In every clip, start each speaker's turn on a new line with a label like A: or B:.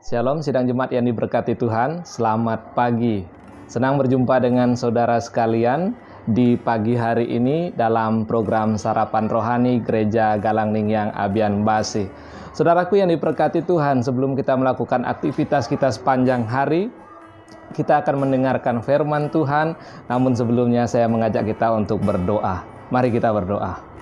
A: Shalom sidang jemaat yang diberkati Tuhan, selamat pagi. Senang berjumpa dengan saudara sekalian di pagi hari ini dalam program Sarapan Rohani Gereja Galang Ningyang Abian Basi. Saudaraku yang diberkati Tuhan, sebelum kita melakukan aktivitas kita sepanjang hari, kita akan mendengarkan firman Tuhan. Namun sebelumnya saya mengajak kita untuk berdoa. Mari kita berdoa.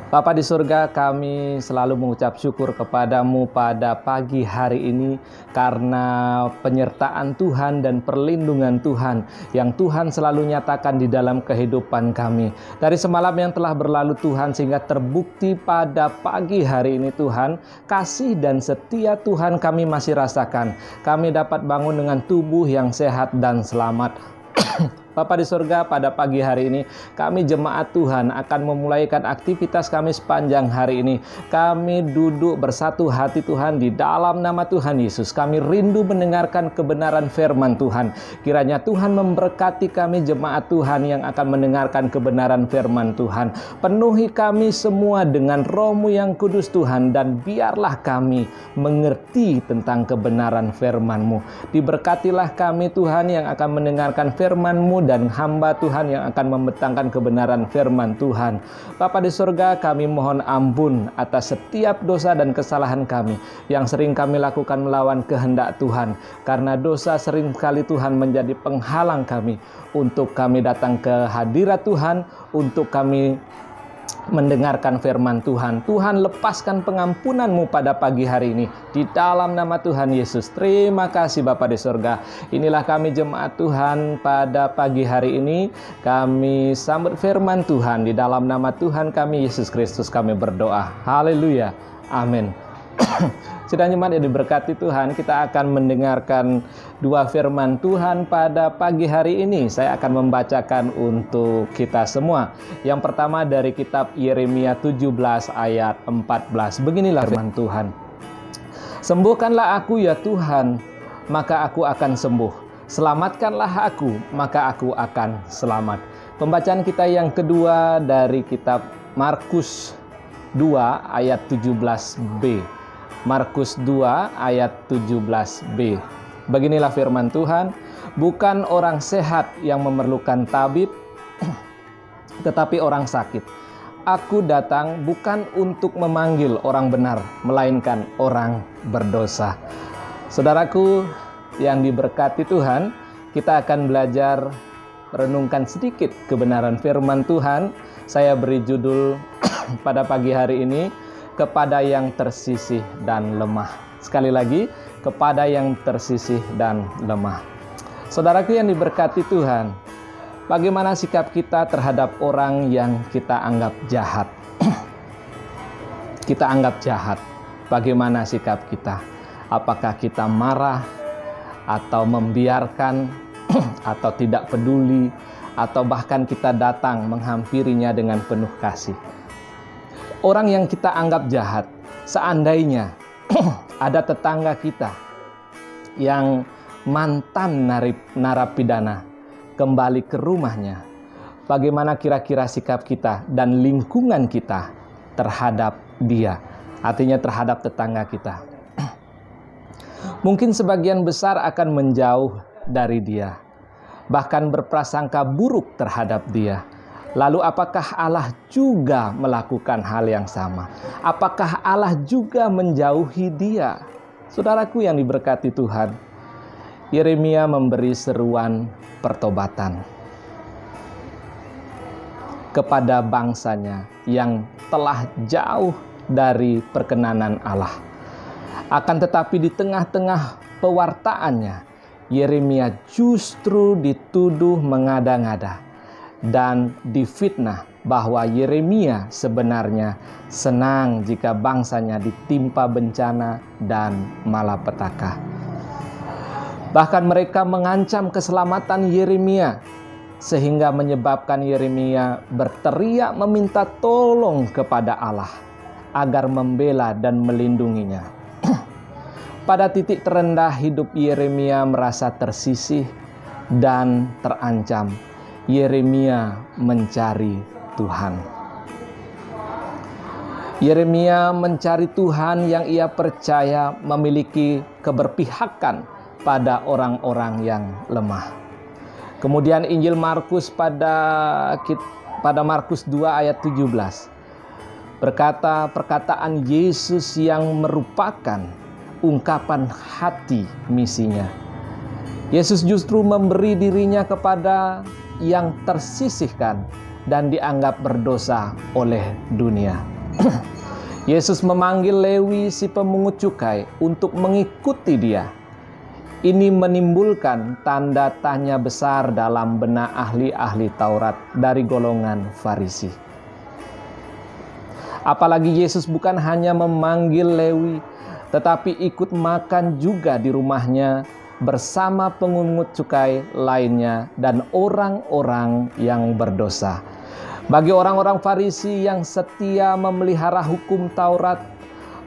A: Bapa di surga, kami selalu mengucap syukur kepadamu pada pagi hari ini karena penyertaan Tuhan dan perlindungan Tuhan yang Tuhan selalu nyatakan di dalam kehidupan kami. Dari semalam yang telah berlalu Tuhan, sehingga terbukti pada pagi hari ini Tuhan, kasih dan setia Tuhan kami masih rasakan. Kami dapat bangun dengan tubuh yang sehat dan selamat. Bapa di surga, pada pagi hari ini kami jemaat Tuhan akan memulaikan aktivitas kami sepanjang hari ini. Kami duduk bersatu hati Tuhan di dalam nama Tuhan Yesus. Kami rindu mendengarkan kebenaran firman Tuhan. Kiranya Tuhan memberkati kami jemaat Tuhan yang akan mendengarkan kebenaran firman Tuhan. Penuhi kami semua dengan Roh-Mu yang kudus Tuhan, dan biarlah kami mengerti tentang kebenaran firman-Mu. Diberkatilah kami Tuhan yang akan mendengarkan firman-Mu dan hamba Tuhan yang akan membentangkan kebenaran firman Tuhan. Bapa di surga, kami mohon ampun atas setiap dosa dan kesalahan kami yang sering kami lakukan melawan kehendak Tuhan. Karena dosa sering kali Tuhan menjadi penghalang kami untuk kami datang ke hadirat Tuhan, untuk kami mendengarkan firman Tuhan. Tuhan, lepaskan pengampunan-Mu pada pagi hari ini di dalam nama Tuhan Yesus. Terima kasih Bapa di surga. Inilah kami jemaat Tuhan pada pagi hari ini. Kami sambut firman Tuhan di dalam nama Tuhan kami Yesus Kristus kami berdoa. Haleluya. Amin. Sidang jemaat yang diberkati Tuhan, kita akan mendengarkan dua firman Tuhan pada pagi hari ini. Saya akan membacakan untuk kita semua. Yang pertama dari kitab Yeremia 17 ayat 14. Beginilah firman Tuhan. Sembuhkanlah aku ya Tuhan, maka aku akan sembuh. Selamatkanlah aku, maka aku akan selamat. Pembacaan kita yang kedua dari kitab Markus 2 ayat 17b. Markus 2 ayat 17b. Beginilah firman Tuhan, bukan orang sehat yang memerlukan tabib, tetapi orang sakit. Aku datang bukan untuk memanggil orang benar, melainkan orang berdosa. Saudaraku yang diberkati Tuhan, kita akan belajar merenungkan sedikit kebenaran firman Tuhan. Saya beri judul pada pagi hari ini, kepada yang tersisih dan lemah. Sekali lagi, kepada yang tersisih dan lemah. Saudaraku yang diberkati Tuhan, bagaimana sikap kita terhadap orang yang kita anggap jahat? Kita anggap jahat. Bagaimana sikap kita? Apakah kita marah atau membiarkan atau tidak peduli, atau bahkan kita datang menghampirinya dengan penuh kasih? Orang yang kita anggap jahat, seandainya ada tetangga kita yang mantan narapidana kembali ke rumahnya, bagaimana kira-kira sikap kita dan lingkungan kita terhadap dia, artinya terhadap tetangga kita? Mungkin sebagian besar akan menjauh dari dia, bahkan berprasangka buruk terhadap dia. Lalu apakah Allah juga melakukan hal yang sama? Apakah Allah juga menjauhi dia? Saudaraku yang diberkati Tuhan, Yeremia memberi seruan pertobatan kepada bangsanya yang telah jauh dari perkenanan Allah. Akan tetapi di tengah-tengah pewartaannya, Yeremia justru dituduh mengada-ngada dan difitnah bahwa Yeremia sebenarnya senang jika bangsanya ditimpa bencana dan malapetaka. Bahkan mereka mengancam keselamatan Yeremia, sehingga menyebabkan Yeremia berteriak meminta tolong kepada Allah agar membela dan melindunginya. Pada titik terendah hidup Yeremia merasa tersisih dan terancam. Yeremia mencari Tuhan. Yeremia mencari Tuhan yang ia percaya memiliki keberpihakan pada orang-orang yang lemah. Kemudian Injil Markus pada Markus 2 ayat 17 berkata perkataan Yesus yang merupakan ungkapan hati misinya. Yesus justru memberi dirinya kepada yang tersisihkan dan dianggap berdosa oleh dunia. Yesus memanggil Lewi si pemungut cukai untuk mengikuti dia. Ini menimbulkan tanda tanya besar dalam benak ahli-ahli Taurat dari golongan Farisi. Apalagi Yesus bukan hanya memanggil Lewi, tetapi ikut makan juga di rumahnya bersama pemungut cukai lainnya dan orang-orang yang berdosa. Bagi orang-orang Farisi yang setia memelihara hukum Taurat,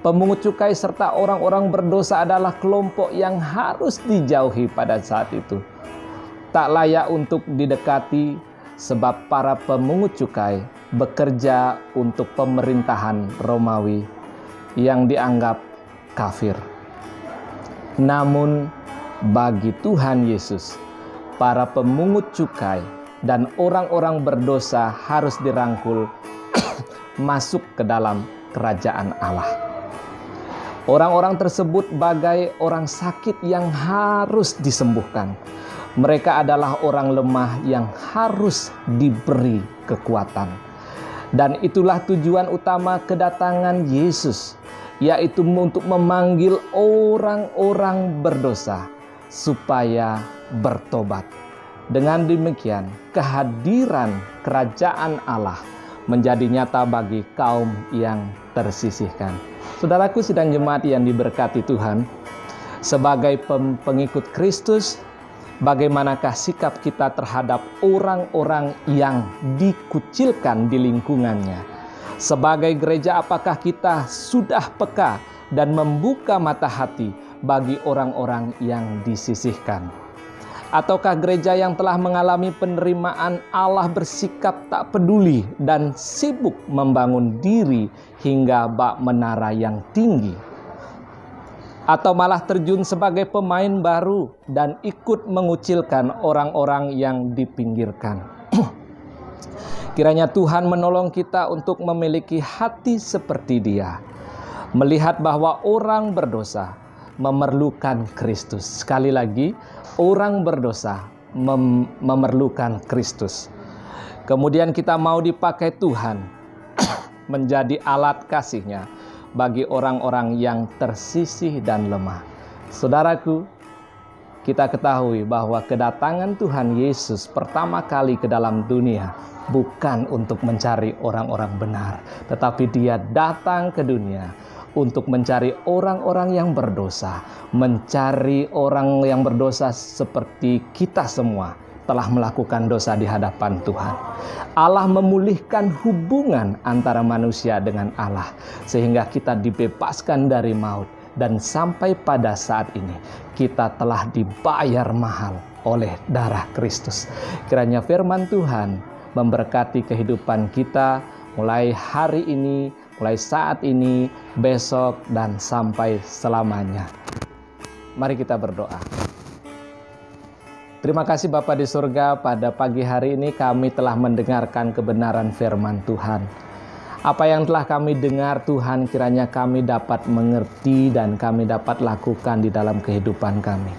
A: pemungut cukai serta orang-orang berdosa adalah kelompok yang harus dijauhi pada saat itu. Tak layak untuk didekati sebab para pemungut cukai bekerja untuk pemerintahan Romawi yang dianggap kafir. Namun bagi Tuhan Yesus, para pemungut cukai dan orang-orang berdosa harus dirangkul masuk ke dalam kerajaan Allah. Orang-orang tersebut bagai orang sakit yang harus disembuhkan. Mereka adalah orang lemah yang harus diberi kekuatan. Dan itulah tujuan utama kedatangan Yesus, yaitu untuk memanggil orang-orang berdosa supaya bertobat. Dengan demikian, kehadiran kerajaan Allah menjadi nyata bagi kaum yang tersisihkan. Saudaraku sidang jemaat yang diberkati Tuhan, sebagai pengikut Kristus, bagaimanakah sikap kita terhadap orang-orang yang dikucilkan di lingkungannya? Sebagai gereja, apakah kita sudah peka dan membuka mata hati bagi orang-orang yang disisihkan? Ataukah gereja yang telah mengalami penerimaan Allah bersikap tak peduli dan sibuk membangun diri hingga bak menara yang tinggi? Atau malah terjun sebagai pemain baru dan ikut mengucilkan orang-orang yang dipinggirkan? Kiranya Tuhan menolong kita untuk memiliki hati seperti Dia, melihat bahwa orang berdosa memerlukan Kristus. Sekali lagi, orang berdosa memerlukan Kristus. Kemudian kita mau dipakai Tuhan menjadi alat kasih-Nya bagi orang-orang yang tersisih dan lemah. Saudaraku, kita ketahui bahwa kedatangan Tuhan Yesus pertama kali ke dalam dunia bukan untuk mencari orang-orang benar, tetapi Dia datang ke dunia untuk mencari orang-orang yang berdosa, mencari orang yang berdosa seperti kita semua telah melakukan dosa di hadapan Tuhan. Allah memulihkan hubungan antara manusia dengan Allah, sehingga kita dibebaskan dari maut, dan sampai pada saat ini kita telah dibayar mahal oleh darah Kristus. Kiranya firman Tuhan memberkati kehidupan kita mulai hari ini, mulai saat ini, besok, dan sampai selamanya. Mari kita berdoa. Terima kasih Bapa di surga, pada pagi hari ini kami telah mendengarkan kebenaran firman Tuhan. Apa yang telah kami dengar Tuhan, kiranya kami dapat mengerti dan kami dapat lakukan di dalam kehidupan kami.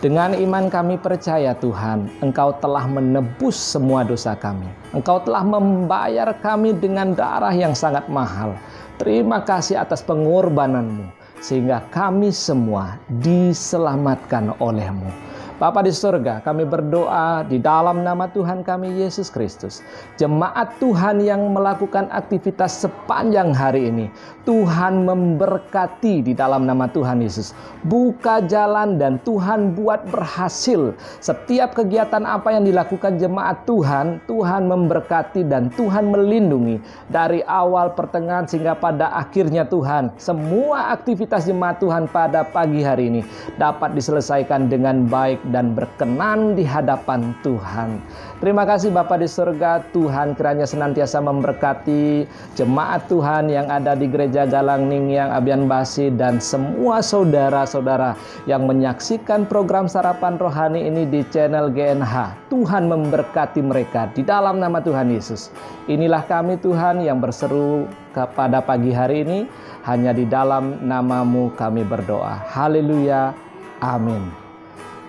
A: Dengan iman kami percaya Tuhan, Engkau telah menebus semua dosa kami. Engkau telah membayar kami dengan darah yang sangat mahal. Terima kasih atas pengorbanan-Mu, sehingga kami semua diselamatkan oleh-Mu. Bapa di surga, kami berdoa di dalam nama Tuhan kami Yesus Kristus. Jemaat Tuhan yang melakukan aktivitas sepanjang hari ini, Tuhan memberkati di dalam nama Tuhan Yesus. Buka jalan dan Tuhan buat berhasil. Setiap kegiatan apa yang dilakukan jemaat Tuhan, Tuhan memberkati dan Tuhan melindungi. Dari awal, pertengahan, sehingga pada akhirnya Tuhan, semua aktivitas jemaat Tuhan pada pagi hari ini dapat diselesaikan dengan baik dan berkenan di hadapan Tuhan. Terima kasih Bapa di surga, Tuhan kiranya senantiasa memberkati jemaat Tuhan yang ada di Gereja Galang Ningyang Abian Basi dan semua saudara-saudara yang menyaksikan program Sarapan Rohani ini di channel GNH. Tuhan memberkati mereka di dalam nama Tuhan Yesus. Inilah kami Tuhan yang berseru kepada pagi hari ini, hanya di dalam nama-Mu kami berdoa. Haleluya. Amin.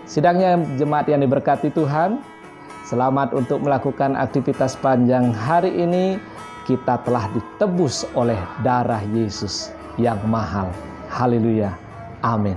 A: Sidangnya jemaat yang diberkati Tuhan, selamat untuk melakukan aktivitas panjang hari ini. Kita telah ditebus oleh darah Yesus yang mahal. Haleluya. Amin.